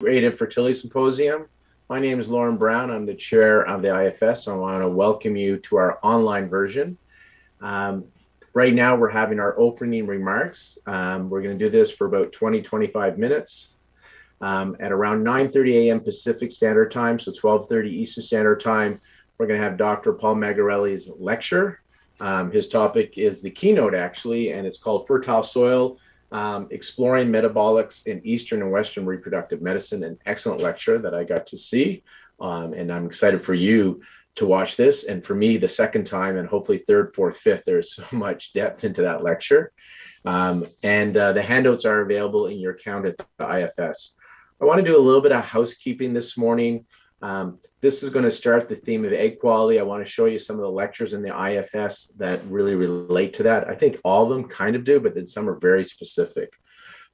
Integrative Fertility Symposium. My name is Lauren Brown. I'm the chair of the IFS. So I want to welcome you to our online version. Right now, we're having our opening remarks. We're going to do this for about 20-25 minutes. At around 9:30 a.m. Pacific Standard Time, so 12:30 Eastern Standard Time, we're going to have Dr. Paul Magarelli's lecture. His topic is the keynote, actually, and it's called Fertile Soil, Exploring Metabolics in Eastern and Western Reproductive Medicine, an excellent lecture that I got to see. And I'm excited for you to watch this. And for me, the second time, and hopefully third, fourth, fifth, there's so much depth into that lecture. The handouts are available in your account at the IFS. I want to do a little bit of housekeeping this morning. This is going to start the theme of egg quality. I want to show you some of the lectures in the IFS that really relate to that. I think all of them kind of do, but then some are very specific.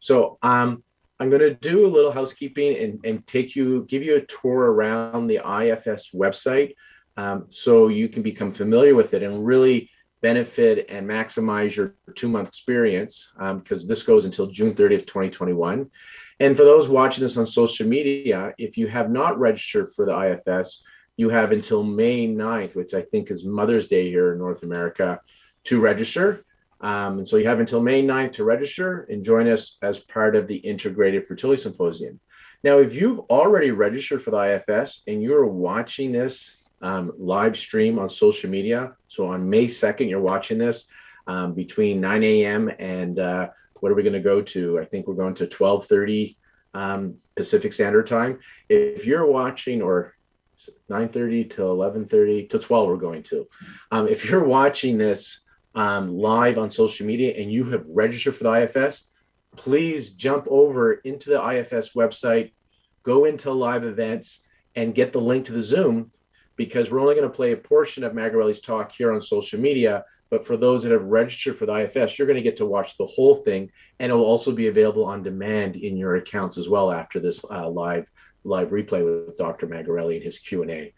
So I'm going to do a little housekeeping and give you a tour around the IFS website so you can become familiar with it and really benefit and maximize your 2-month experience because this goes until June 30th, 2021. And for those watching this on social media, if you have not registered for the IFS, you have until May 9th, which I think is Mother's Day here in North America, to register. And so you have until May 9th to register and join us as part of the Integrated Fertility Symposium. Now, if you've already registered for the IFS and you're watching this live stream on social media, so on May 2nd, you're watching this between 9 a.m. and what are we going to go to? I think we're going to 12:30 Pacific Standard Time. If you're watching, or 9:30 to 11:30 to 12, we're going to. If you're watching this live on social media and you have registered for the IFS, please jump over into the IFS website, go into live events, and get the link to the Zoom, because we're only going to play a portion of Magarelli's talk here on social media. But for those that have registered for the IFS, you're going to get to watch the whole thing, and it will also be available on demand in your accounts as well after this live replay with Dr. Magarelli and his Q&A.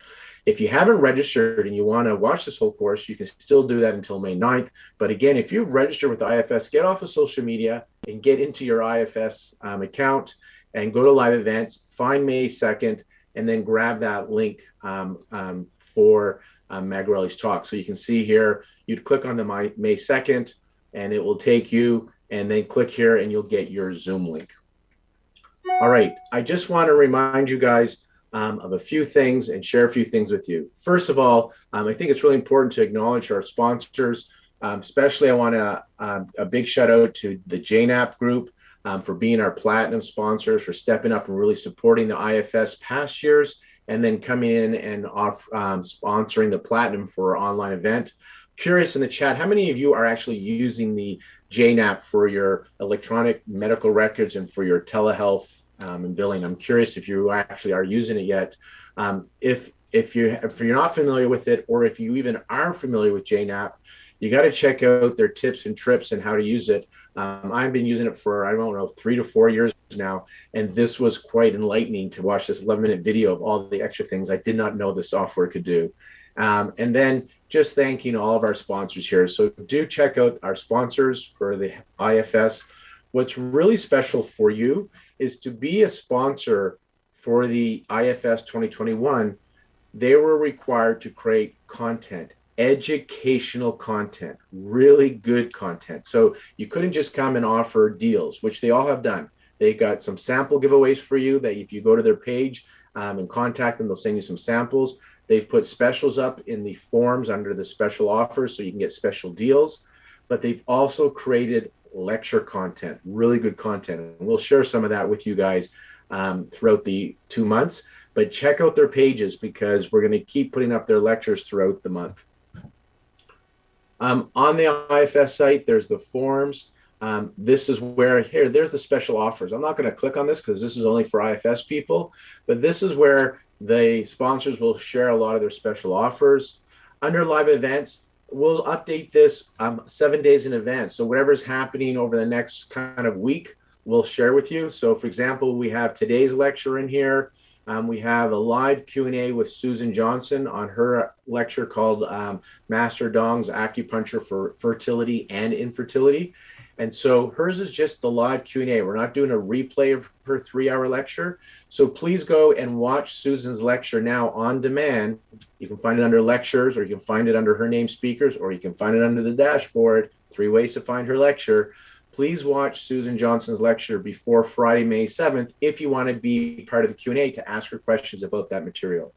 If you haven't registered and you want to watch this whole course, you can still do that until May 9th. But again, if you've registered with the IFS, get off of social media and get into your IFS account and go to live events, find May 2nd, and then grab that link for Magarelli's talk. So you can see here, you'd click on the May 2nd and it will take you, and then click here and you'll get your Zoom link. All right, I just want to remind you guys of a few things and share a few things with you. First of all, I think it's really important to acknowledge our sponsors. Especially I want a big shout out to the JNAP group for being our platinum sponsors, for stepping up and really supporting the IFS past years, and then coming in and sponsoring the platinum for our online event. Curious in the chat, how many of you are actually using the JNAP for your electronic medical records and for your telehealth and billing? I'm curious if you actually are using it yet. If you're not familiar with it, or if you even are familiar with JNAP, you got to check out their tips and trips and how to use it. I've been using it for, I don't know, 3 to 4 years now, and this was quite enlightening to watch this 11-minute video of all the extra things I did not know the software could do. And then just thanking all of our sponsors here. So do check out our sponsors for the IFS. What's really special for you is to be a sponsor for the IFS 2021. They were required to create content, educational content, really good content. So you couldn't just come and offer deals, which they all have done. They got some sample giveaways for you that if you go to their page and contact them, they'll send you some samples. They've put specials up in the forms under the special offers so you can get special deals. But they've also created lecture content, really good content. And we'll share some of that with you guys throughout the 2 months. But check out their pages because we're going to keep putting up their lectures throughout the month. On the IFS site, there's the forms. This is where, there's the special offers. I'm not going to click on this because this is only for IFS people, but this is where the sponsors will share a lot of their special offers. Under live events, we'll update this 7 days in advance. So whatever's happening over the next kind of week, we'll share with you. So for example, we have today's lecture in here. We have a live Q&A with Susan Johnson on her lecture called Master Dong's Acupuncture for Fertility and Infertility. And so hers is just the live Q&A. We're not doing a replay of her 3-hour lecture. So please go and watch Susan's lecture now on demand. You can find it under lectures, or you can find it under her name speakers, or you can find it under the dashboard. 3 ways to find her lecture. Please watch Susan Johnson's lecture before Friday, May 7th, if you want to be part of the Q&A to ask her questions about that material.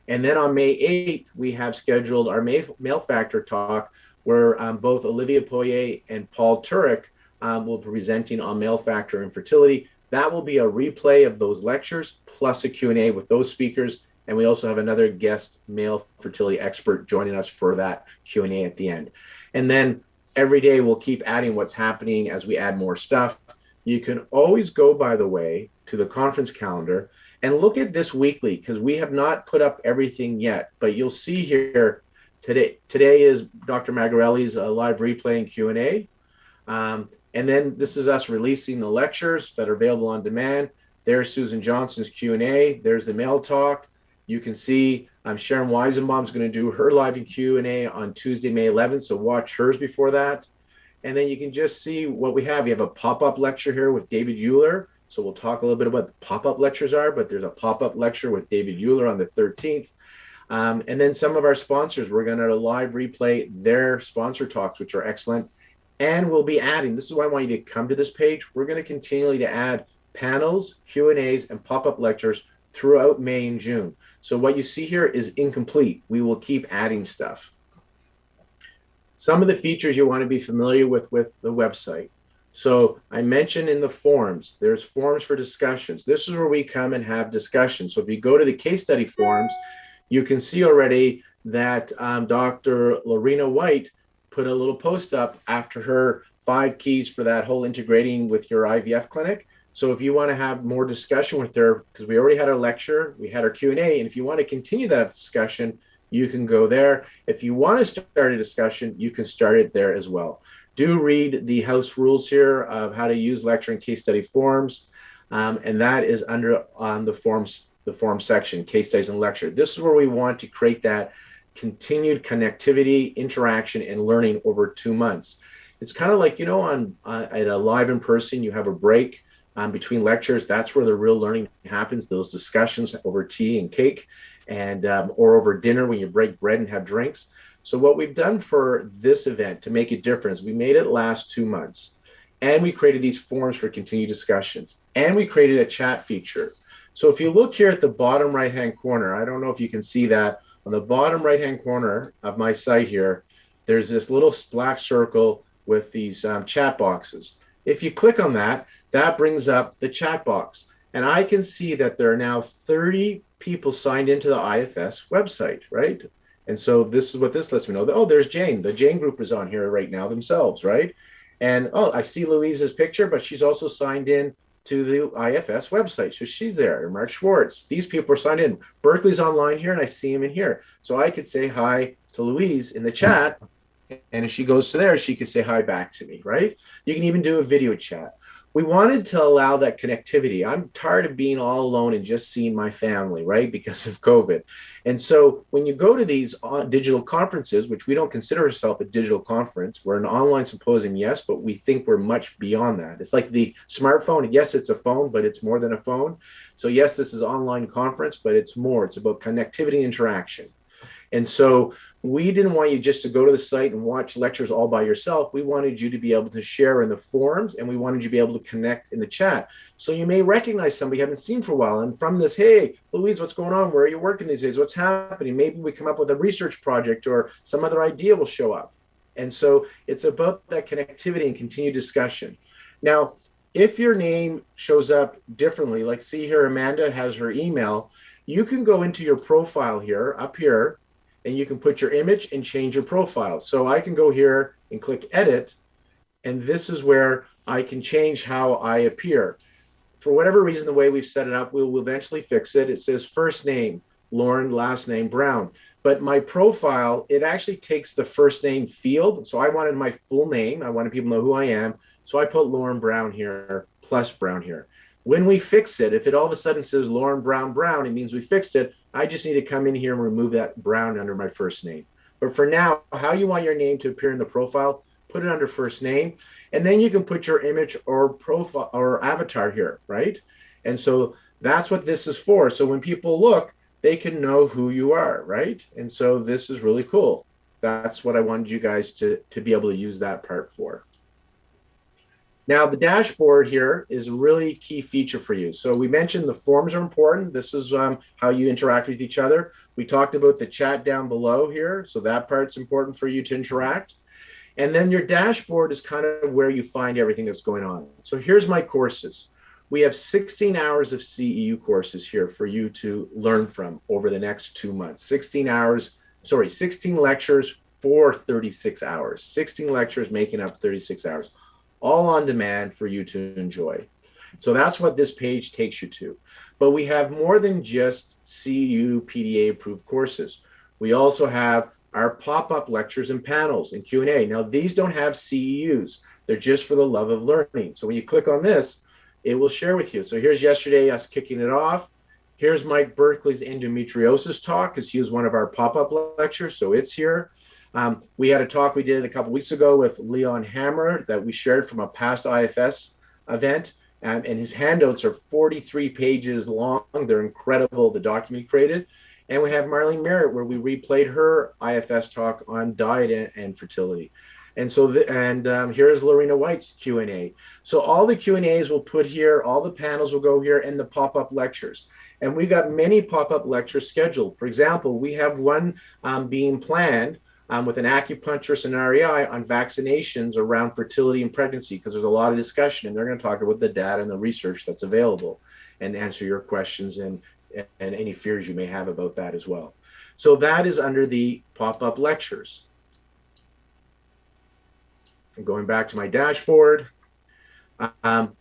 And then on May 8th, we have scheduled our male factor talk, where both Olivia Poirier and Paul Turek will be presenting on male factor infertility. That will be a replay of those lectures plus a Q&A with those speakers. And we also have another guest male fertility expert joining us for that Q&A at the end. And then every day we'll keep adding what's happening as we add more stuff. You can always go, by the way, to the conference calendar and look at this weekly, because we have not put up everything yet, but you'll see here today is Dr. Magarelli's live replay and Q&A. And then this is us releasing the lectures that are available on demand. There's Susan Johnson's Q&A. There's the mail talk. You can see Sharon Weisenbaum's going to do her live Q&A on Tuesday, May 11th. So watch hers before that. And then you can just see what we have. We have a pop-up lecture here with David Euler. So we'll talk a little bit about what the pop-up lectures are, but there's a pop-up lecture with David Euler on the 13th. And then some of our sponsors, we're going to live replay their sponsor talks, which are excellent. And we'll be adding, this is why I want you to come to this page. We're going to continually to add panels, Q&As, and pop-up lectures throughout May and June. So what you see here is incomplete. We will keep adding stuff. Some of the features you want to be familiar with the website. So I mentioned in the forums, there's forums for discussions. This is where we come and have discussions. So if you go to the case study forums, you can see already that Dr. Lorena White put a little post up after her 5 keys for that whole integrating with your IVF clinic. So if you want to have more discussion with her, because we already had our lecture, we had our Q&A, and if you want to continue that discussion, you can go there. If you want to start a discussion, you can start it there as well. Do read the house rules here of how to use lecture and case study forms, and that is under on the form section, case studies and lecture. This is where we want to create that continued connectivity, interaction, and learning over 2 months. It's kind of like, you know, at a live in person, you have a break between lectures. That's where the real learning happens, those discussions over tea and cake, and or over dinner when you break bread and have drinks. So what we've done for this event to make it different is we made it last 2 months, and we created these forums for continued discussions, and we created a chat feature. So if you look here at the bottom right-hand corner, I don't know if you can see that, on the bottom right-hand corner of my site here, there's this little black circle with these chat boxes. If you click on that, that brings up the chat box. And I can see that there are now 30 people signed into the IFS website, right? And so this is what this lets me know. Oh, there's Jane. The Jane group is on here right now themselves, right? And oh, I see Louise's picture, but she's also signed in to the IFS website. So she's there. Mark Schwartz. These people are signed in. Berkeley's online here, and I see him in here. So I could say hi to Louise in the chat. And if she goes to there, she could say hi back to me, right? You can even do a video chat. We wanted to allow that connectivity. I'm tired of being all alone and just seeing my family, right? Because of COVID. And so when you go to these digital conferences, which we don't consider ourselves a digital conference, we're an online symposium, yes, but we think we're much beyond that. It's like the smartphone. Yes, it's a phone, but it's more than a phone. So yes, this is online conference, but it's more. It's about connectivity and interaction. And so we didn't want you just to go to the site and watch lectures all by yourself. We wanted you to be able to share in the forums, and we wanted you to be able to connect in the chat. So you may recognize somebody you haven't seen for a while. And from this, hey, Louise, what's going on? Where are you working these days? What's happening? Maybe we come up with a research project or some other idea will show up. And so it's about that connectivity and continued discussion. Now, if your name shows up differently, like see here, Amanda has her email, you can go into your profile here, up here, and you can put your image and change your profile. So I can go here and click edit, and this is where I can change how I appear. For whatever reason, the way we've set it up, we'll eventually fix it. It says first name, Lauren, last name, Brown. But my profile, it actually takes the first name field. So I wanted my full name. I wanted people to know who I am. So I put Lauren Brown here, plus Brown here. When we fix it, if it all of a sudden says Lauren Brown Brown, it means we fixed it. I just need to come in here and remove that Brown under my first name. But for now, how you want your name to appear in the profile, put put it under first name, and then you can put your image or profile or avatar here, right? And so that's what this is for. So when people look, they can know who you are, right? And so this is really cool. That's what I wanted you guys to be able to use that part for. Now, the dashboard here is a really key feature for you. So we mentioned the forms are important. This is how you interact with each other. We talked about the chat down below here. So that part's important for you to interact. And then your dashboard is kind of where you find everything that's going on. So here's my courses. We have 16 hours of CEU courses here for you to learn from over the next 2 months. 16 lectures for 36 hours. 16 lectures making up 36 hours. All on demand for you to enjoy. So that's what this page takes you to. But we have more than just CEU PDA approved courses. We also have our pop-up lectures and panels and Q&A. Now, these don't have CEUs. They're just for the love of learning. So when you click on this, it will share with you. So here's yesterday us kicking it off. Here's Mike Berkeley's endometriosis talk, because he was one of our pop-up lectures. So it's here. We had a talk we did a couple weeks ago with Leon Hammer that we shared from a past IFS event. And his handouts are 43 pages long. They're incredible, the document he created. And we have Marlene Merritt, where we replayed her IFS talk on diet and fertility. And so, here's Lorena White's Q&A. So all the Q&As we'll put here, all the panels will go here, and the pop-up lectures. And we got many pop-up lectures scheduled. For example, we have one being planned with an acupuncturist and REI on vaccinations around fertility and pregnancy, because there's a lot of discussion, and they're going to talk about the data and the research that's available and answer your questions and any fears you may have about that as well. So that is under the pop-up lectures. And going back to my dashboard,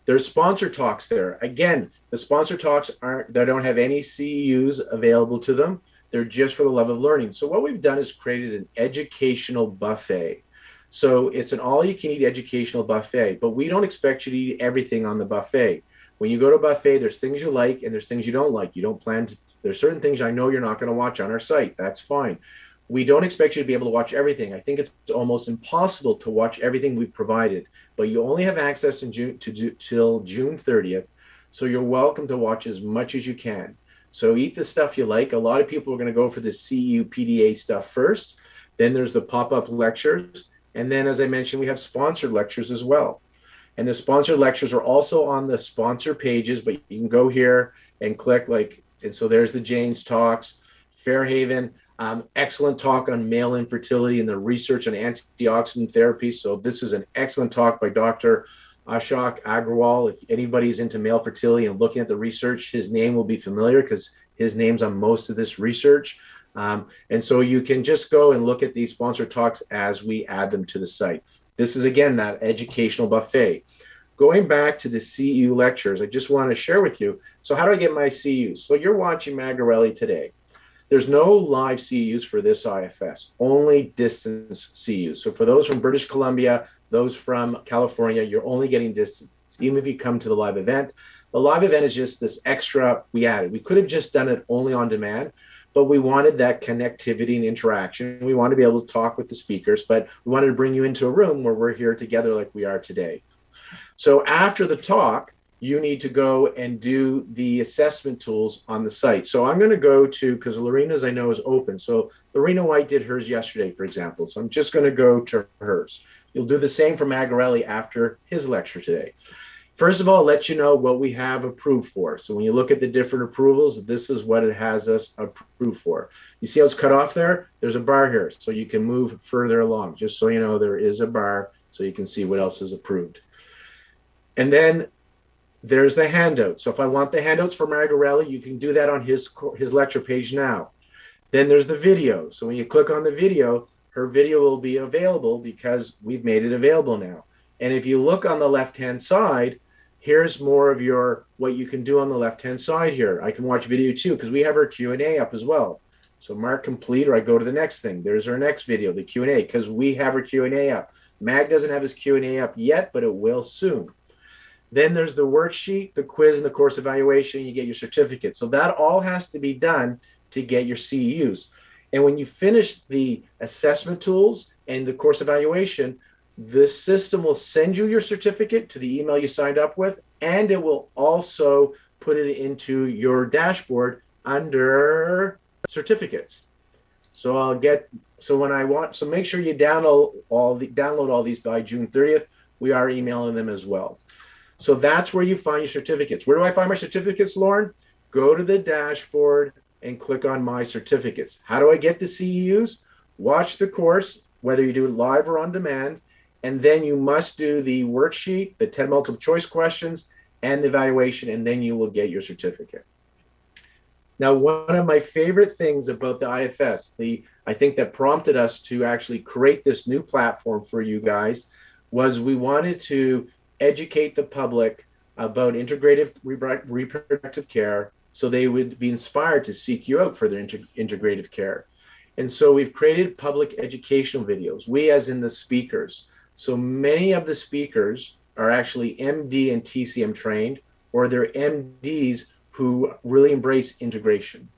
there's sponsor talks there. Again, the sponsor talks they don't have any CEUs available to them. They're just for the love of learning. So what we've done is created an educational buffet. So it's an all-you-can-eat educational buffet, but we don't expect you to eat everything on the buffet. When you go to a buffet, there's things you like and there's things you don't like. You don't plan to, there's certain things I know you're not going to watch on our site. That's fine. We don't expect you to be able to watch everything. I think it's almost impossible to watch everything we've provided, but you only have access in till June 30th. So you're welcome to watch as much as you can. So eat the stuff you like. A lot of people are going to go for the CEU PDA stuff first. Then there's the pop-up lectures. And then, as I mentioned, we have sponsored lectures as well. And the sponsored lectures are also on the sponsor pages, but you can go here and click and so there's the Jane's talks, Fairhaven, excellent talk on male infertility and the research on antioxidant therapy. So this is an excellent talk by Dr. Ashok Agrawal. If anybody's into male fertility and looking at the research, his name will be familiar because his name's on most of this research. And so you can just go and look at these sponsored talks as we add them to the site. This is, again, that educational buffet. Going back to the CEU lectures, I just want to share with you. So how do I get my CEUs? So you're watching Magarelli today. There's no live CEUs for this IFS, only distance CEUs. So for those from British Columbia, those from California, you're only getting distance, even if you come to the live event. The live event is just this extra we added. We could have just done it only on demand, but we wanted that connectivity and interaction. We wanted to be able to talk with the speakers, but we wanted to bring you into a room where we're here together like we are today. So after the talk, you need to go and do the assessment tools on the site. So I'm going to go to, because Lorena's I know is open. So Lorena White did hers yesterday, for example. So I'm just going to go to hers. You'll do the same for Magarelli after his lecture today. First of all, let you know what we have approved for. So when you look at the different approvals, this is what it has us approved for. You see how it's cut off there? There's a bar here, so you can move further along. Just so you know, there is a bar, so you can see what else is approved. And then there's the handout. So if I want the handouts for Magarelli, you can do that on his lecture page now. Then there's the video. So when you click on the video, her video will be available because we've made it available now. And if you look on the left-hand side, here's more of what you can do on the left-hand side here. I can watch video too, because we have our Q&A up as well. So mark complete, or I go to the next thing. There's our next video, the Q&A, because we have our Q&A up. Mag doesn't have his Q&A up yet, but it will soon. Then there's the worksheet, the quiz, and the course evaluation. You get your certificate. So that all has to be done to get your CEUs. And when you finish the assessment tools and the course evaluation, this system will send you your certificate to the email you signed up with, and it will also put it into your dashboard under certificates. So make sure you download all these by June 30th. We are emailing them as well. So that's where you find your certificates. Where do I find my certificates, Lauren? Go to the dashboard and click on my certificates. How do I get the CEUs? Watch the course, whether you do it live or on demand, and then you must do the worksheet, the 10 multiple choice questions, and the evaluation, and then you will get your certificate. Now, one of my favorite things about the IFS, I think that prompted us to actually create this new platform for you guys, was we wanted to educate the public about integrative reproductive care so they would be inspired to seek you out for their integrative care. And so we've created public educational videos, we as in the speakers. So many of the speakers are actually MD and TCM trained, or they're MDs who really embrace integration.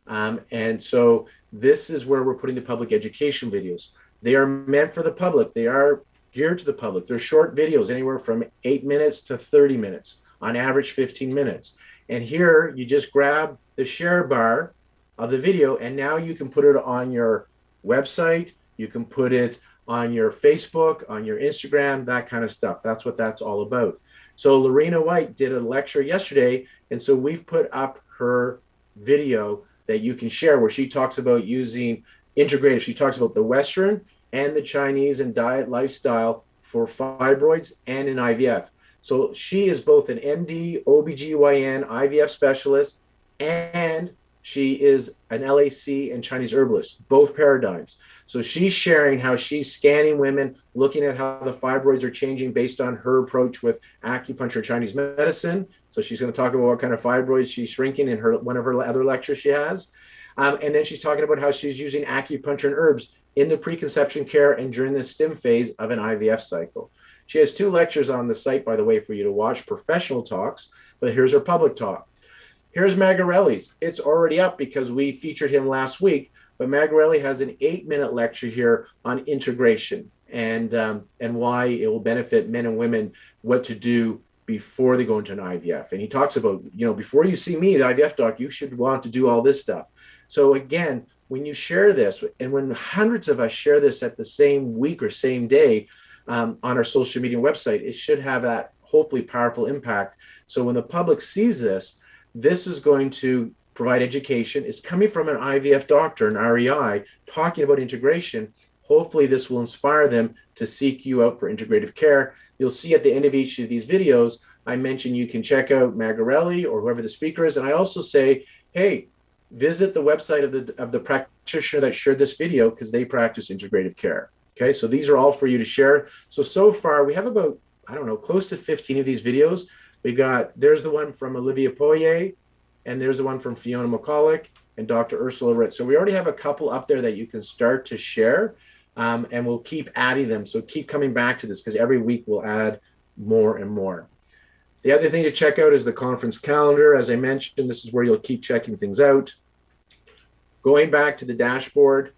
And so this is where we're putting the public education videos. They are meant for the public. They are geared to the public. They're short videos, anywhere from 8 minutes to 30 minutes, on average 15 minutes. And here you just grab the share bar of the video, and now you can put it on your website, you can put it on your Facebook, on your Instagram, that kind of stuff. That's what that's all about. So Lorena White did a lecture yesterday, and so we've put up her video that you can share where she talks about using integrative. She talks about the Western and the Chinese and diet lifestyle for fibroids and in IVF. So she is both an MD, OBGYN, IVF specialist, and she is an LAC and Chinese herbalist, both paradigms. So she's sharing how she's scanning women, looking at how the fibroids are changing based on her approach with acupuncture, Chinese medicine. So she's going to talk about what kind of fibroids she's shrinking in one of her other lectures she has. And then she's talking about how she's using acupuncture and herbs in the preconception care and during the stim phase of an IVF cycle. She has 2 lectures on the site, by the way, for you to watch, professional talks, but here's her public talk. Here's Magarelli's. It's already up because we featured him last week, but Magarelli has an 8-minute lecture here on integration and why it will benefit men and women, what to do before they go into an IVF. And he talks about, before you see me, the IVF doc, you should want to do all this stuff. So again, when you share this, and when hundreds of us share this at the same week or same day on our social media website, it should have that hopefully powerful impact. So when the public sees this, this is going to provide education. It's coming from an IVF doctor, an REI, talking about integration. Hopefully this will inspire them to seek you out for integrative care. You'll see at the end of each of these videos, I mention you can check out Magarelli or whoever the speaker is. And I also say, hey, visit the website of the practitioner that shared this video because they practice integrative care. Okay, so these are all for you to share. So far we have about, close to 15 of these videos. There's the one from Olivia Poirier, and there's the one from Fiona McCulloch and Dr. Ursula Ritz. So we already have a couple up there that you can start to share, and we'll keep adding them. So keep coming back to this because every week we'll add more and more. The other thing to check out is the conference calendar. As I mentioned, this is where you'll keep checking things out. Going back to the dashboard,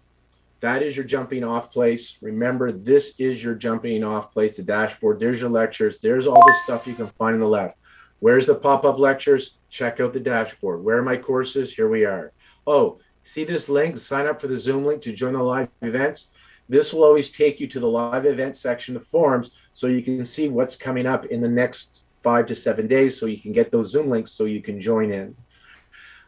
that is your jumping off place. Remember, this is your jumping off place, the dashboard. There's your lectures. There's all the stuff you can find on the left. Where's the pop-up lectures? Check out the dashboard. Where are my courses? Here we are. Oh, see this link? Sign up for the Zoom link to join the live events. This will always take you to the live events section of forums so you can see what's coming up in the next 5 to 7 days so you can get those Zoom links so you can join in.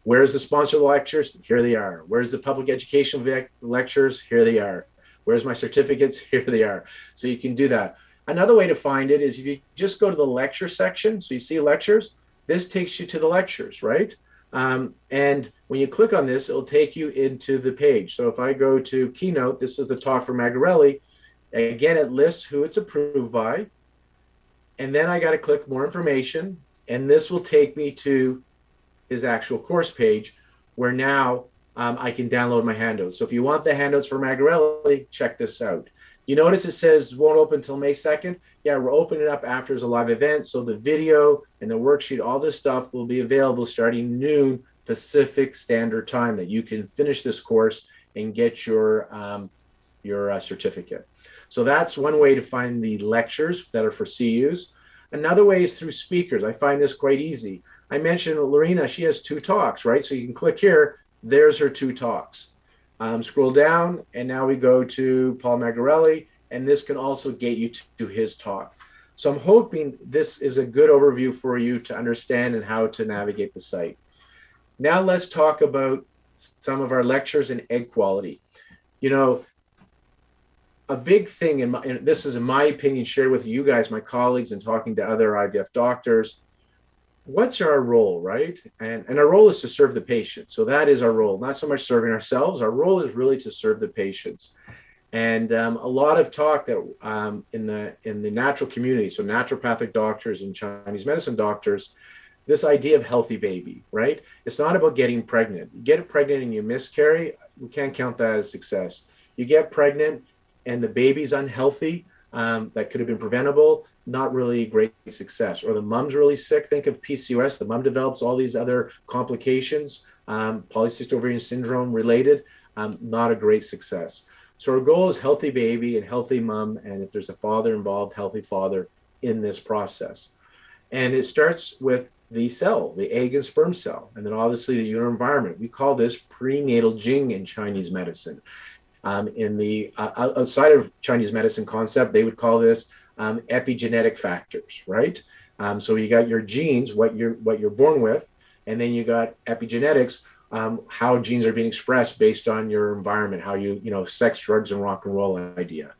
Where's the sponsored lectures? Here they are. Where's the public education lectures? Here they are. Where's my certificates? Here they are. So you can do that. Another way to find it is if you just go to the lecture section, so you see lectures, this takes you to the lectures, right? And when you click on this, it'll take you into the page. So if I go to Keynote, this is the talk for Magarelli. Again, it lists who it's approved by. And then I got to click more information. And this will take me to his actual course page where now I can download my handouts. So if you want the handouts for Magarelli, check this out. You notice it says won't open until May 2nd. Yeah, we're opening it up after there's a live event. So the video and the worksheet, all this stuff will be available starting noon Pacific Standard Time that you can finish this course and get your certificate. So that's one way to find the lectures that are for CUs. Another way is through speakers. I find this quite easy. I mentioned Lorena, she has 2 talks, right? So you can click here, there's her 2 talks. Scroll down, and now we go to Paul Magarelli, and this can also get you to his talk. So I'm hoping this is a good overview for you to understand and how to navigate the site. Now let's talk about some of our lectures in egg quality. You know, a big thing, and this is in my opinion shared with you guys, my colleagues, and talking to other IVF doctors, what's our role, right? And our role is to serve the patient. So that is our role, not so much serving ourselves. Our role is really to serve the patients. And a lot of talk that in the natural community, so naturopathic doctors and Chinese medicine doctors, this idea of healthy baby, right? It's not about getting pregnant. You get pregnant and you miscarry, we can't count that as success. You get pregnant and the baby's unhealthy, that could have been preventable, not really great success. Or the mom's really sick, think of PCOS, the mom develops all these other complications, polycystic ovarian syndrome related, not a great success. So our goal is healthy baby and healthy mom, and if there's a father involved, healthy father in this process. And it starts with the cell, the egg and sperm cell, and then obviously the uterine environment. We call this prenatal Jing in Chinese medicine. In the outside of Chinese medicine concept, they would call this epigenetic factors, right? So you got your genes, what you're born with, and then you got epigenetics, how genes are being expressed based on your environment, how you know, sex, drugs, and rock and roll idea.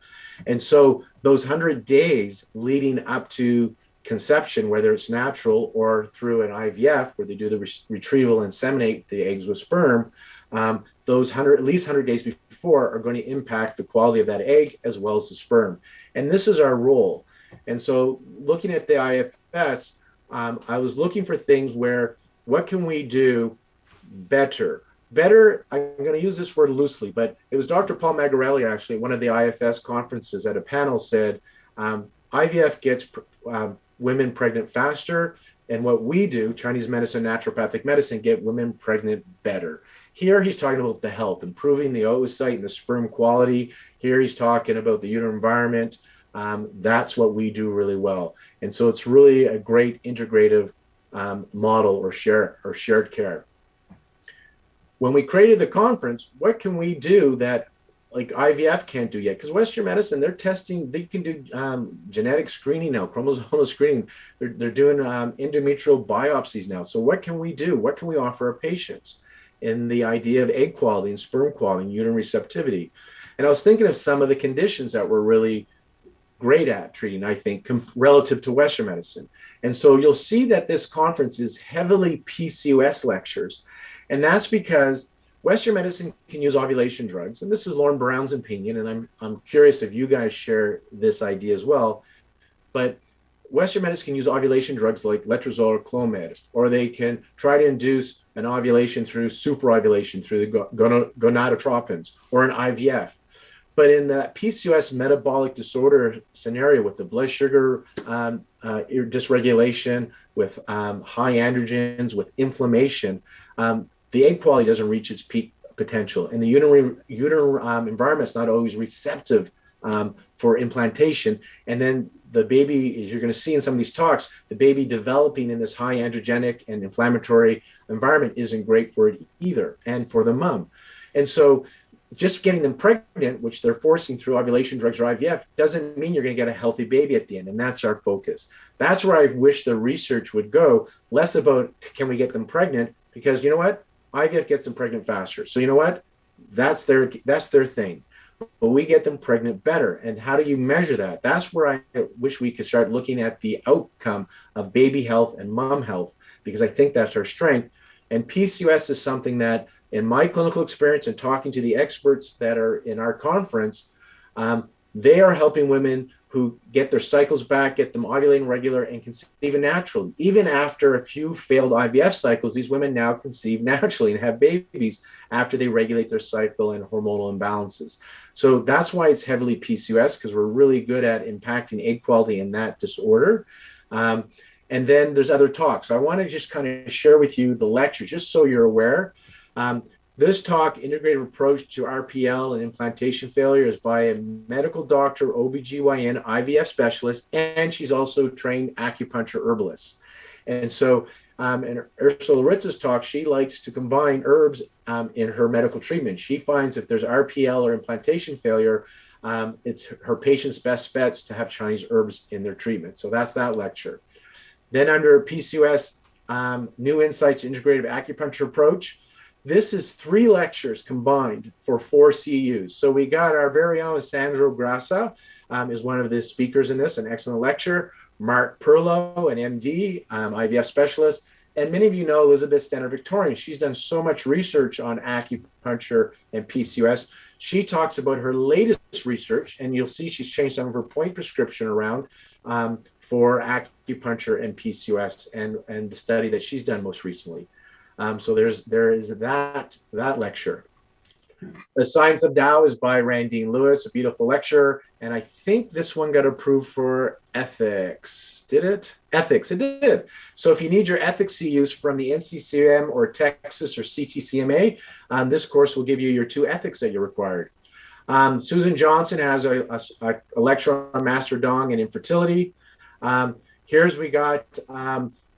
And so those 100 days leading up to conception, whether it's natural or through an IVF, where they do the retrieval and inseminate the eggs with sperm, those at least 100 days before are going to impact the quality of that egg as well as the sperm. And this is our role. And so looking at the IFS, I was looking for things where, what can we do better? Better, I'm going to use this word loosely, but it was Dr. Paul Magarelli, actually, at one of the IFS conferences at a panel said, IVF gets women pregnant faster, and what we do, Chinese medicine, naturopathic medicine, get women pregnant better. Here he's talking about the health, improving the oocyte and the sperm quality. Here he's talking about the uterine environment. That's what we do really well. And so it's really a great integrative model or shared care. When we created the conference, what can we do that like IVF can't do yet? Because Western medicine, they're testing, they can do genetic screening now, chromosomal screening. They're doing endometrial biopsies now. So what can we do? What can we offer our patients in the idea of egg quality and sperm quality and uterine receptivity? And I was thinking of some of the conditions that we're really great at treating, I think, relative to Western medicine. And so you'll see that this conference is heavily PCOS lectures. And that's because Western medicine can use ovulation drugs. And this is Lauren Brown's opinion, and I'm curious if you guys share this idea as well. But Western medicine can use ovulation drugs like letrozole or Clomid, or they can try to induce an ovulation through superovulation through the gonadotropins or an IVF. But in the PCOS metabolic disorder scenario with the blood sugar dysregulation, with high androgens, with inflammation, the egg quality doesn't reach its peak potential. And the uterine environment is not always receptive for implantation. And then the baby, as you're going to see in some of these talks, the baby developing in this high androgenic and inflammatory environment isn't great for it either, and for the mom. And so just getting them pregnant, which they're forcing through ovulation drugs or IVF, doesn't mean you're going to get a healthy baby at the end. And that's our focus. That's where I wish the research would go, less about can we get them pregnant, because you know what? IVF gets them pregnant faster. So you know what? That's their thing. But we get them pregnant better. And how do you measure that? That's where I wish we could start looking at the outcome of baby health and mom health, because I think that's our strength. And PCOS is something that, in my clinical experience and talking to the experts that are in our conference, they are helping women who get their cycles back, get them ovulating regular, and conceive naturally. Even after a few failed IVF cycles, these women now conceive naturally and have babies after they regulate their cycle and hormonal imbalances. So that's why it's heavily PCOS, because we're really good at impacting egg quality in that disorder. And then there's other talks. I want to just kind of share with you the lecture, just so you're aware. This talk, Integrative Approach to RPL and Implantation Failure, is by a medical doctor, OBGYN, IVF specialist, and she's also trained acupuncture herbalist. And so in Ursula Ritz's talk, she likes to combine herbs in her medical treatment. She finds if there's RPL or implantation failure, it's her patient's best bets to have Chinese herbs in their treatment. So that's that lecture. Then under PCOS, New Insights Integrative Acupuncture Approach. This is 3 lectures combined for 4 CUs. So we got our very own Sandro Grassa is one of the speakers in this, an excellent lecture. Mark Perlow, an MD, IVF specialist. And many of you know Elizabeth Stenner-Victorian. She's done so much research on acupuncture and PCOS. She talks about her latest research, and you'll see she's changed some of her point prescription around for acupuncture and PCOS and the study that she's done most recently. So there is that lecture. The Science of Tao is by Randine Lewis, a beautiful lecture. And I think this one got approved for ethics. Did it? Ethics, it did. So if you need your ethics CUs from the NCCM or Texas or CTCMA, this course will give you your 2 ethics that you're required. Susan Johnson has a lecture on Master Dong and infertility. Here's we got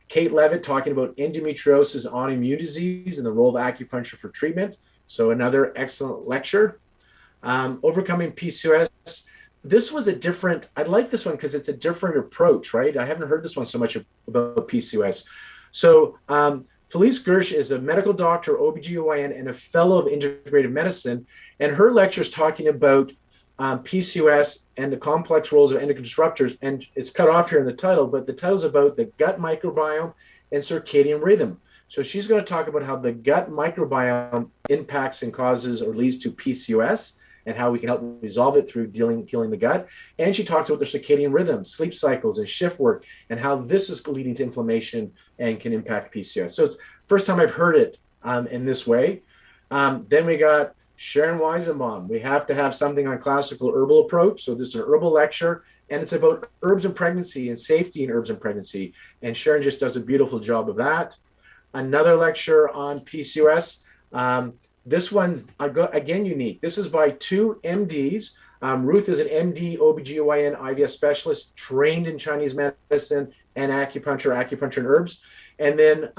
Kate Levitt talking about endometriosis and autoimmune disease and the role of acupuncture for treatment. So another excellent lecture. Overcoming PCOS. This was a different, I like this one because it's a different approach, right? I haven't heard this one so much about PCOS. So Felice Gersh is a medical doctor, OBGYN, and a fellow of integrative medicine. And her lecture is talking about PCOS and the complex roles of endocrine disruptors. And it's cut off here in the title, but the title is about the gut microbiome and circadian rhythm. So she's going to talk about how the gut microbiome impacts and causes or leads to PCOS and how we can help resolve it through healing the gut. And she talks about the circadian rhythm, sleep cycles, and shift work, and how this is leading to inflammation and can impact PCOS. So it's the first time I've heard it in this way. Then we got Sharon Weizenbaum. We have to have something on classical herbal approach. So this is an herbal lecture, and it's about herbs and pregnancy and safety in herbs and pregnancy. And Sharon just does a beautiful job of that. Another lecture on PCOS. This one's, again, unique. This is by 2 MDs. Ruth is an MD, OBGYN, IVF specialist, trained in Chinese medicine and acupuncture and herbs. And then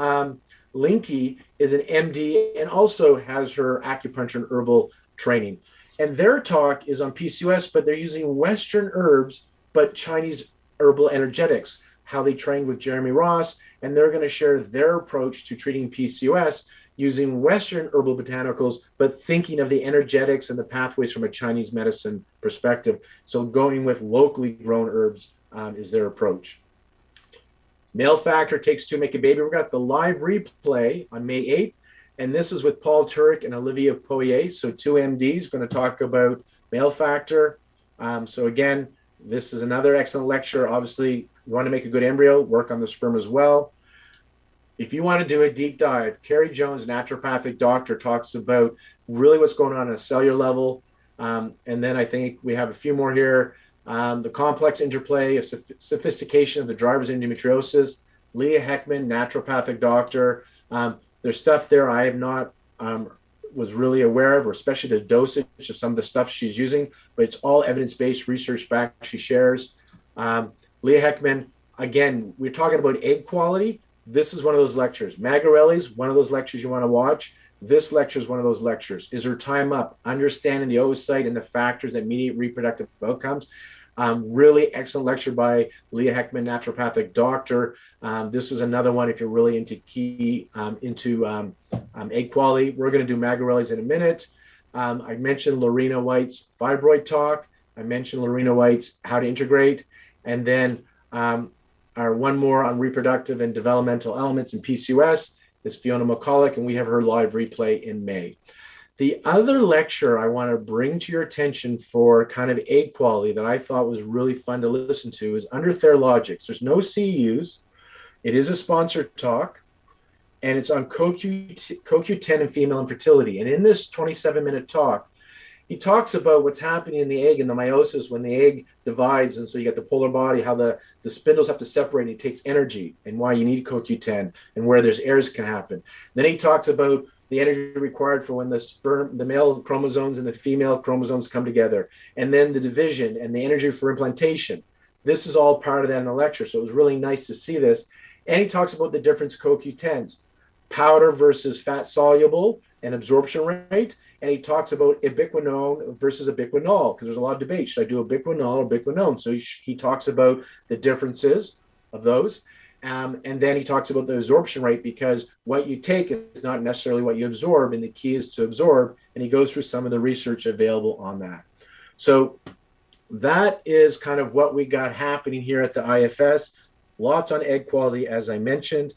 Linky is an MD and also has her acupuncture and herbal training. And their talk is on PCOS, but they're using Western herbs, but Chinese herbal energetics, how they trained with Jeremy Ross, and they're going to share their approach to treating PCOS using Western herbal botanicals, but thinking of the energetics and the pathways from a Chinese medicine perspective. So going with locally grown herbs is their approach. Male Factor Takes 2 Make a Baby. We've got the live replay on May 8th, and this is with Paul Turek and Olivia Poirier. So 2 MDs going to talk about male factor. So again, this is another excellent lecture. Obviously, you want to make a good embryo, work on the sperm as well. If you want to do a deep dive, Carrie Jones, naturopathic doctor, talks about really what's going on a cellular level. And then I think we have a few more here. The complex interplay of sophistication of the drivers of endometriosis. Leah Heckman, naturopathic doctor. There's stuff there I have not was really aware of, or especially the dosage of some of the stuff she's using, but it's all evidence-based, research-backed she shares. Leah Heckman, again, we're talking about egg quality. This is one of those lectures. Magarelli's one of those lectures you want to watch. This lecture is one of those lectures. Is her time up? Understanding the oocyte and the factors that mediate reproductive outcomes. Really excellent lecture by Leah Heckman, naturopathic doctor. This is another one if you're really into egg quality. We're going to do Magarelli's in a minute. I mentioned Lorena White's fibroid talk. I mentioned Lorena White's how to integrate. And then our one more on reproductive and developmental elements in PCOS is Fiona McCulloch, and we have her live replay in May. The other lecture I want to bring to your attention for kind of egg quality that I thought was really fun to listen to is Under Theralogics. There's no CUs. It is a sponsored talk, and it's on CoQ10 and female infertility. And in this 27-minute talk, he talks about what's happening in the egg and the meiosis when the egg divides. And so you get the polar body, how the spindles have to separate, and it takes energy, and why you need CoQ10 and where there's errors can happen. Then he talks about the energy required for when the male chromosomes and the female chromosomes come together, and then the division and the energy for implantation. This is all part of that in the lecture. So it was really nice to see this. And he talks about the difference of CoQ10s, powder versus fat soluble and absorption rate. And he talks about ubiquinone versus ubiquinol, because there's a lot of debate. Should I do ubiquinol or ubiquinone? So he talks about the differences of those. And then he talks about the absorption rate, because what you take is not necessarily what you absorb, and the key is to absorb. And he goes through some of the research available on that. So that is kind of what we got happening here at the IFS. Lots on egg quality, as I mentioned.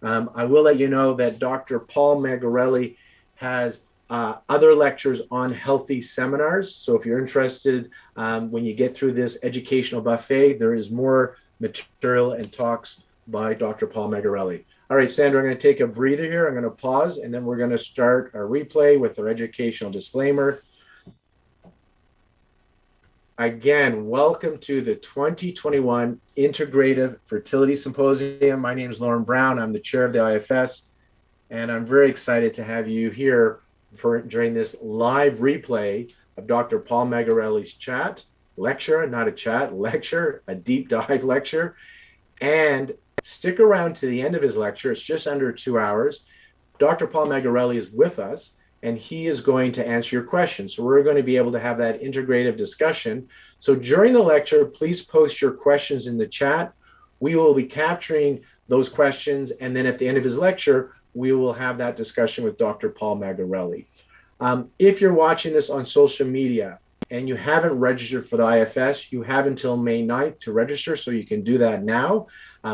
I will let you know that Dr. Paul Magarelli has other lectures on healthy seminars. So if you're interested, when you get through this educational buffet, there is more material and talks by Dr. Paul Magarelli. All right, Sandra, I'm going to take a breather here. I'm going to pause, and then we're going to start our replay with our educational disclaimer. Again, welcome to the 2021 Integrative Fertility Symposium. My name is Lauren Brown. I'm the chair of the IFS, and I'm very excited to have you here during this live replay of Dr. Paul Magarelli's lecture, not a chat, lecture, a deep dive lecture. And stick around to the end of his lecture. It's just under 2 hours. Dr. Paul Magarelli is with us, and he is going to answer your questions. So we're going to be able to have that integrative discussion. So during the lecture, please post your questions in the chat. We will be capturing those questions, and then at the end of his lecture, we will have that discussion with Dr. Paul Magarelli. If you're watching this on social media and you haven't registered for the IFS, you have until May 9th to register, so you can do that now,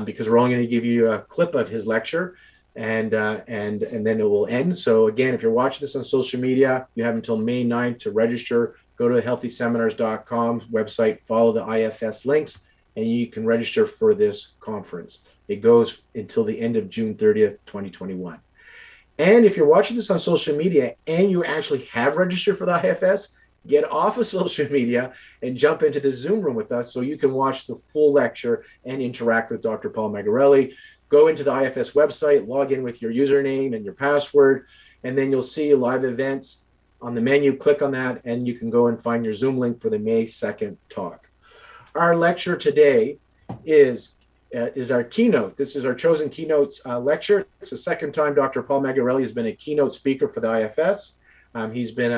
because we're only going to give you a clip of his lecture. And then it will end. So again, if you're watching this on social media, you have until May 9th to register. Go to healthyseminars.com website, follow the IFS links, and you can register for this conference. It goes until the end of June 30th, 2021. And if you're watching this on social media and you actually have registered for the IFS, get off of social media and jump into the Zoom room with us so you can watch the full lecture and interact with Dr. Paul Magarelli. Go into the IFS website, log in with your username and your password, and then you'll see live events on the menu. Click on that, and you can go and find your Zoom link for the May 2nd talk. Our lecture today is our keynote. This is our chosen keynotes lecture. It's the second time Dr. Paul Magarelli has been a keynote speaker for the IFS. He's been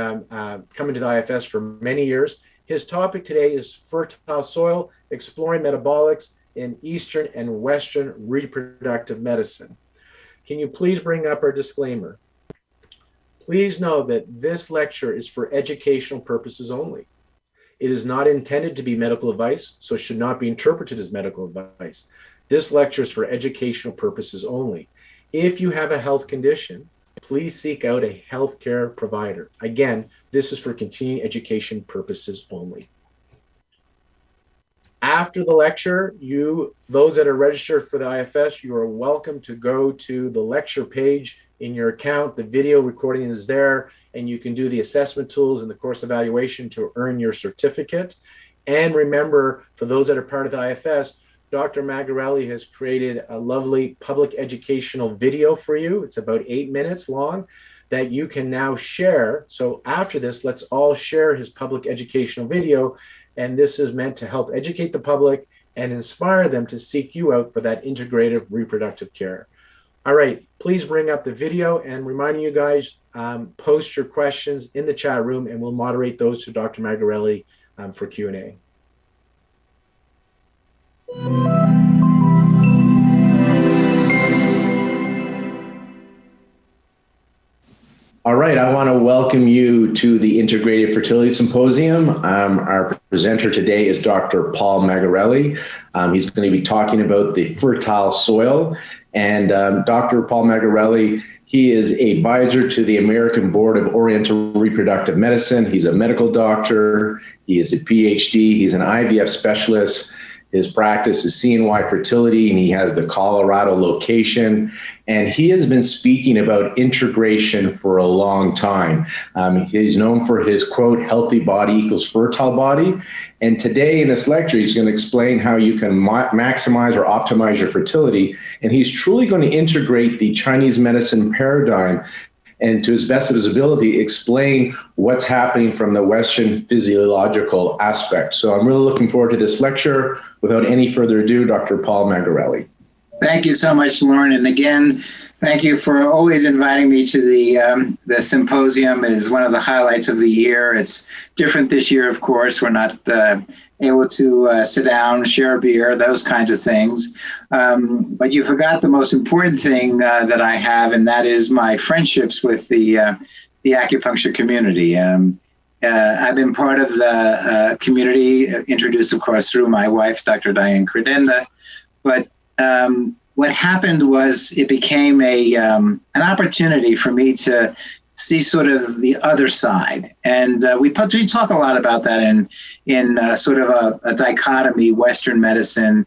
coming to the IFS for many years. His topic today is fertile soil, exploring metabolics in Eastern and Western reproductive medicine. Can you please bring up our disclaimer? Please know that this lecture is for educational purposes only. It is not intended to be medical advice, so it should not be interpreted as medical advice. This lecture is for educational purposes only. If you have a health condition, please seek out a healthcare provider. Again, this is for continuing education purposes only. After the lecture, those that are registered for the IFS, you are welcome to go to the lecture page in your account. The video recording is there, and you can do the assessment tools and the course evaluation to earn your certificate. And remember, for those that are part of the IFS, Dr. Magarelli has created a lovely public educational video for you. It's about 8 minutes long that you can now share. So after this, let's all share his public educational video. And this is meant to help educate the public and inspire them to seek you out for that integrative reproductive care. All right, please bring up the video, and reminding you guys, post your questions in the chat room, and we'll moderate those to Dr. Magarelli for Q&A. All right, I want to welcome you to the Integrative Fertility Symposium. Our presenter today is Dr. Paul Magarelli. He's going to be talking about the fertile soil. And Dr. Paul Magarelli, he is an advisor to the American Board of Oriental Reproductive Medicine. He's a medical doctor. He is a PhD. He's an IVF specialist. His practice is CNY Fertility, and he has the Colorado location. And he has been speaking about integration for a long time. He's known for his quote, healthy body equals fertile body. And today in this lecture, he's going to explain how you can maximize or optimize your fertility. And he's truly going to integrate the Chinese medicine paradigm and to his best of his ability, explain what's happening from the Western physiological aspect. So I'm really looking forward to this lecture. Without any further ado, Dr. Paul Magarelli. Thank you so much, Lauren. And again, thank you for always inviting me to the symposium. It is one of the highlights of the year. It's different this year, of course. We're not able to sit down, share a beer, those kinds of things. But you forgot the most important thing that I have, and that is my friendships with the acupuncture community. I've been part of the community, introduced, of course, through my wife, Dr. Diane Credenda. But what happened was it became an opportunity for me to see sort of the other side. And we talk a lot about that in sort of a dichotomy: Western medicine,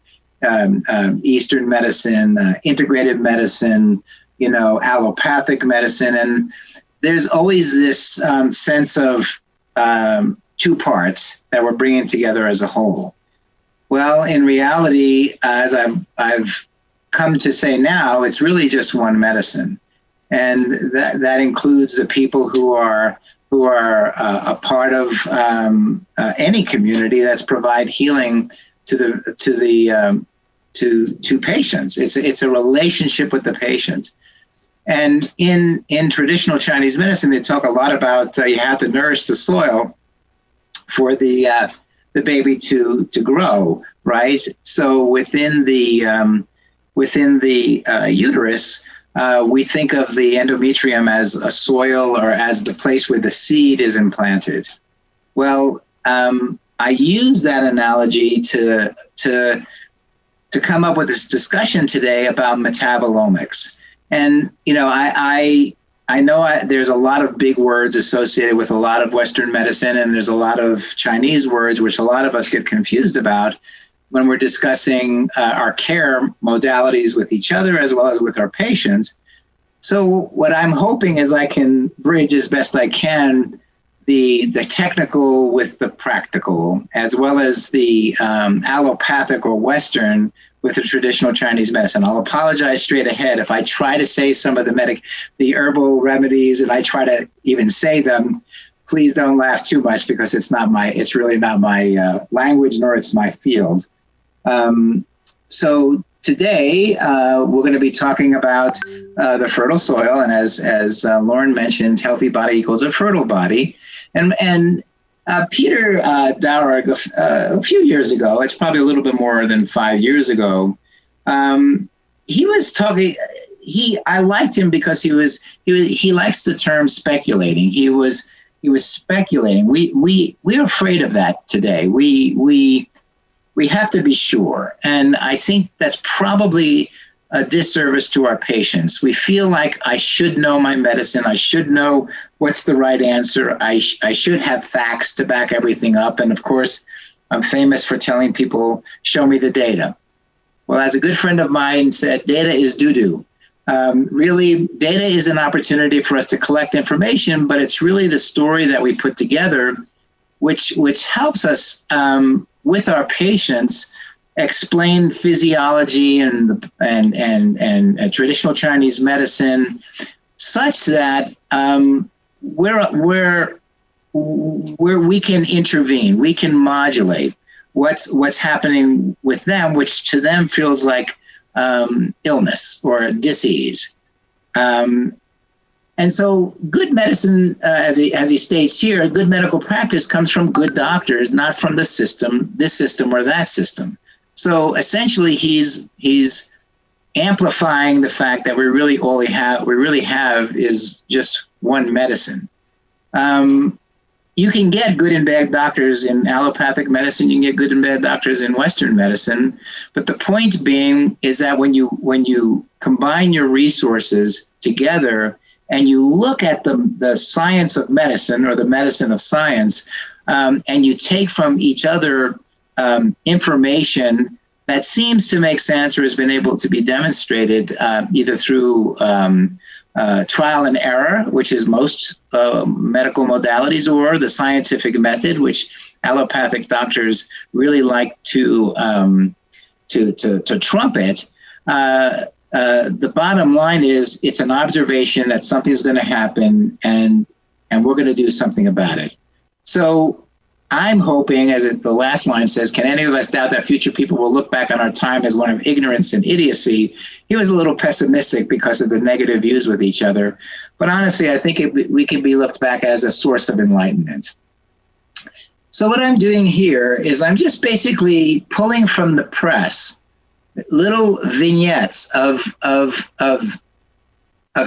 Eastern medicine, integrative medicine, allopathic medicine. And there's always this sense of two parts that we're bringing together as a whole. Well, in reality, as I've come to say now, it's really just one medicine. And that includes the people who are a part of any community that's provide healing to patients. It's a relationship with the patient. And in traditional Chinese medicine, they talk a lot about you have to nourish the soil for the baby to grow, right? So within the uterus, we think of the endometrium as a soil or as the place where the seed is implanted. Well, I use that analogy to come up with this discussion today about metabolomics. And, I know there's a lot of big words associated with a lot of Western medicine, and there's a lot of Chinese words, which a lot of us get confused about when we're discussing our care modalities with each other as well as with our patients. So what I'm hoping is I can bridge as best I can the technical with the practical, as well as the allopathic or Western with the traditional Chinese medicine. I'll apologize straight ahead if I try to say some of the herbal remedies, and I try to even say them. Please don't laugh too much, because it's really not my language, nor it's my field. So today we're going to be talking about the fertile soil, and as Lauren mentioned, healthy body equals a fertile body. And Peter Dowrag, a few years ago, it's probably a little bit more than 5 years ago, he was talking. I liked him because he likes the term speculating. He was speculating. We're afraid of that today. We have to be sure, and I think that's probably a disservice to our patients. We feel like I should know my medicine. I should know what's the right answer. I should have facts to back everything up. And of course, I'm famous for telling people, show me the data. Well, as a good friend of mine said, data is doo-doo. Really, data is an opportunity for us to collect information, but it's really the story that we put together, which helps us with our patients explain physiology and traditional Chinese medicine, such that where we can intervene, we can modulate what's happening with them, which to them feels like illness or disease. And so good medicine, as he states here, good medical practice comes from good doctors, not from the system, this system or that system. So essentially, he's amplifying the fact that we really have is just one medicine. You can get good and bad doctors in allopathic medicine. You can get good and bad doctors in Western medicine. But the point being is that when you combine your resources together and you look at the science of medicine or the medicine of science, and you take from each other information that seems to make sense or has been able to be demonstrated either through trial and error, which is most medical modalities, or the scientific method, which allopathic doctors really like to trumpet. the bottom line is it's an observation that something's going to happen, and we're going to do something about it. So I'm hoping, as the last line says, can any of us doubt that future people will look back on our time as one of ignorance and idiocy? He was a little pessimistic because of the negative views with each other. But honestly, I think we can be looked back as a source of enlightenment. So what I'm doing here is I'm just basically pulling from the press little vignettes of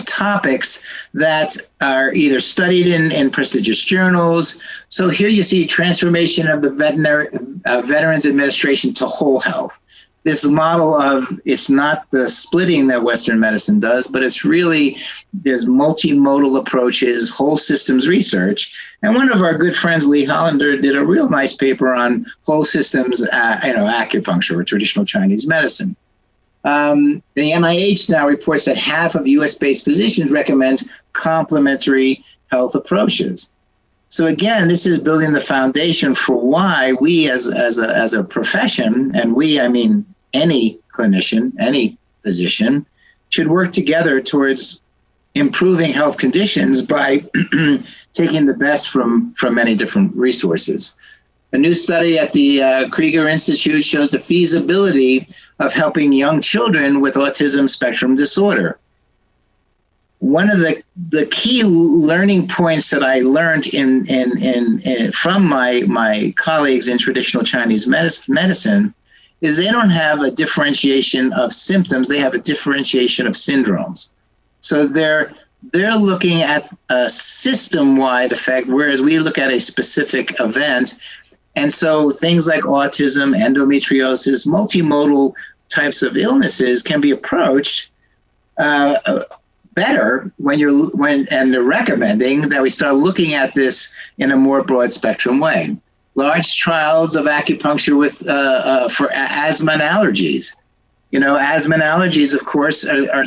topics that are either studied in prestigious journals. So here you see transformation of the Veterans Administration to whole health. This model of, it's not the splitting that Western medicine does, but it's really, there's multimodal approaches, whole systems research. And one of our good friends, Lee Hollander, did a real nice paper on whole systems, acupuncture, or traditional Chinese medicine. The NIH now reports that half of US-based physicians recommend complementary health approaches. So again, this is building the foundation for why we as a profession, and we, I mean any clinician, any physician, should work together towards improving health conditions by taking the best from many different resources. A new study at the Krieger Institute shows the feasibility of helping young children with autism spectrum disorder. One of the key learning points that I learned from my colleagues in traditional Chinese medicine is they don't have a differentiation of symptoms, they have a differentiation of syndromes. So they're looking at a system-wide effect, whereas we look at a specific event. And so things like autism, endometriosis, multimodal types of illnesses can be approached better and they're recommending that we start looking at this in a more broad spectrum way. Large trials of acupuncture for asthma and allergies. You know, asthma and allergies, of course, are